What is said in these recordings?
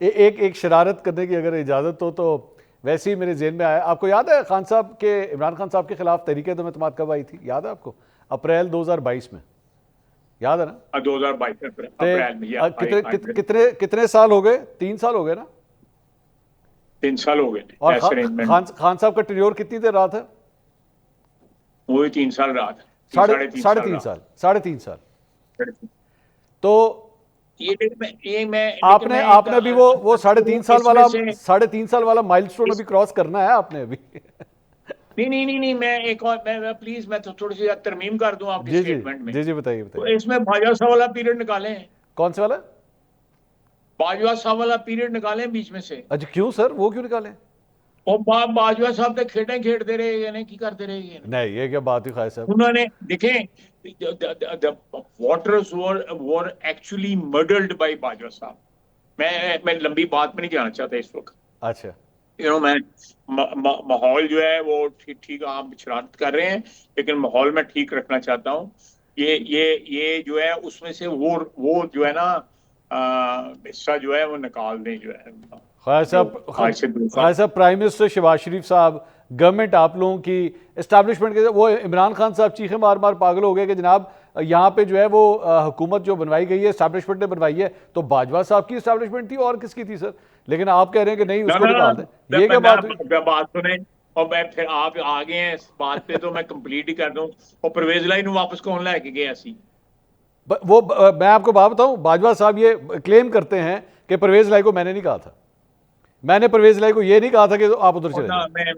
एक एक शरारत करने की अगर इजाज़त हो तो वैसे ही मेरे जेहन में आया। आपको याद है खान साहब के, इमरान खान साहब के खिलाफ तहरीक-ए-तहमत कब आई थी, याद है आपको? अप्रैल 2022 में, याद है ना? 2022 अप्रैल में। कितने साल हो गए? 3 साल हो गए ना? 3 साल हो गए और ऐसे अरेंजमेंट। खान साहब का टेन्योर कितनी देर रहा था? वही 3 साल रहा था, साढ़े साढ़े तीन साढ़े साल तीन रहा। साल साढ़े तीन साल। साढ़े 3। तो लेकिन आपने मैं आपने अभी वो इसमें से साढ़े तीन साल वाला माइलस्टोन अभी क्रॉस करना है आपने अभी। नहीं नहीं नहीं नहीं, मैं एक और प्लीज मैं तो थोड़ी सी तरमीम कर दूं आपकी जी जी स्टेटमेंट में। जी जी, बताइए तो बताइए। इसमें बाजवा साहब वाला पीरियड निकालें। कौन से वाला? बाजवा साहब वाला पीरियड निकालें बीच में से। अच्छा, क्यों सर, वो क्यों निकालें? और बाजवा साहब तो खेलते रहे यानी की करते रहे ने। नहीं, ये क्या बात हुई खाई साहब? उन्होंने देखें, waters were actually murdered by Bajwa साहब। मैं लंबी बात में नहीं जाना चाहता इस वक्त। अच्छा। मैं माहौल जो है वो ठीक ठीक, आप शरारत कर रहे हैं, लेकिन माहौल में ठीक रखना चाहता हूँ। ये जो है उसमें से वो जो है ना, हिस्सा जो है वो निकाल दें जो है, खाई जो साहब, आज से 2 साल। खाई साहब, प्राइम मिनिस्टर शहबाज शरीफ साहब, गवर्नमेंट आप लोगों की, इस्टेब्लिशमेंट के, वो इमरान खान साहब चीखे मार मार पागल हो गए कि जनाब यहाँ पे जो है वो हुकूमत जो बनवाई गई है इस्टेब्लिशमेंट ने बनवाई है, तो बाजवा साहब की इस्टेब्लिशमेंट थी और किसकी थी सर? लेकिन आप कह रहे हैं कि नहीं, ना उसको ना ना, निकाल दें। ये क्या बात हुई? बात सुने। और मैं फिर आप आ गए हैं इस बात पे, तो मैं कंप्लीट ही कर दूं। और परवेज लाई ਨੂੰ वापस कौन लेके गया सी? मैं आपको बात बताऊं, बाजवा साहब ये क्लेम करते हैं कि परवेज लाई को मैंने नहीं कहा था। मैंने परवेज लाई को ये नहीं कहा था कि आप उधर और चले ना जाए।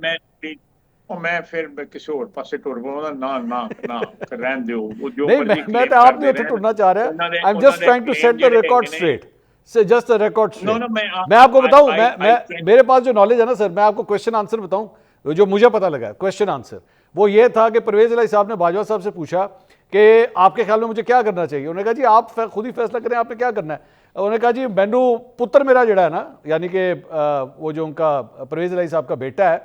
मैं फिर किसी और पासे टुर पवांगा ना ना ना, रहन दो वो जो नहीं, मर्जी मैं तो क्लेम आप नहीं करते उत्थे रहन। टुरना चाह रहा। आई एम जस्ट उन्होंने trying to set claim the ਜਿਹੜੇ रिकॉर्ड ਹੈਗੇ ने। स्ट्रेट, से just the record no straight. No, मैं आपको बताऊं, आई मैं कैन। मेरे पास जो नॉलेज है ना सर, मैं आपको क्वेश्चन आंसर बताऊं जो मुझे पता लगा। क्वेश्चन आंसर वो ये था कि परवेज इलाही साहब ने बाजवा साहब से पूछा कि आपके ख्याल में मुझे क्या करना चाहिए। उन्होंने कहा जी आप खुद ही फैसला करें, आपने क्या करना है। उन्होंने कहा जी मैनू पुत्र मेरा जड़ा है ना, यानी कि वो जो उनका परवेज इलाही साहब का बेटा है,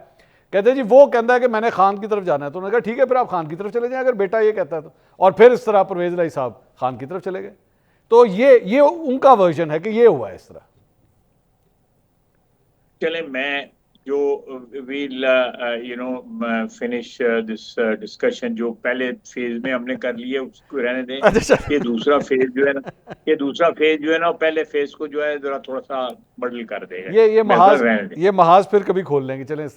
कहते हैं जी वो कहता है कि मैंने खान की तरफ जाना है। तो उन्होंने कहा ठीक है फिर आप खान की तरफ चले जाएं अगर बेटा ये कहता है तो। और फिर इस तरह परवेज इलाही साहब खान की तरफ चले गए। तो ये उनका वर्जन है कि ये हुआ इस तरह। चले मैं जो वील फिनिश दिस डिस्कशन, जो पहले फेज में हमने कर लिया उसको रहने दें। अच्छा ये दूसरा फेज जो है ना, ये दूसरा फेज जो है ना, पहले फेज को जो है जरा थोड़ा सा बदल कर देगा। ये मैं उधर महाज रहने दें। ये महाज फिर कभी खोल लेंगे, चलें इस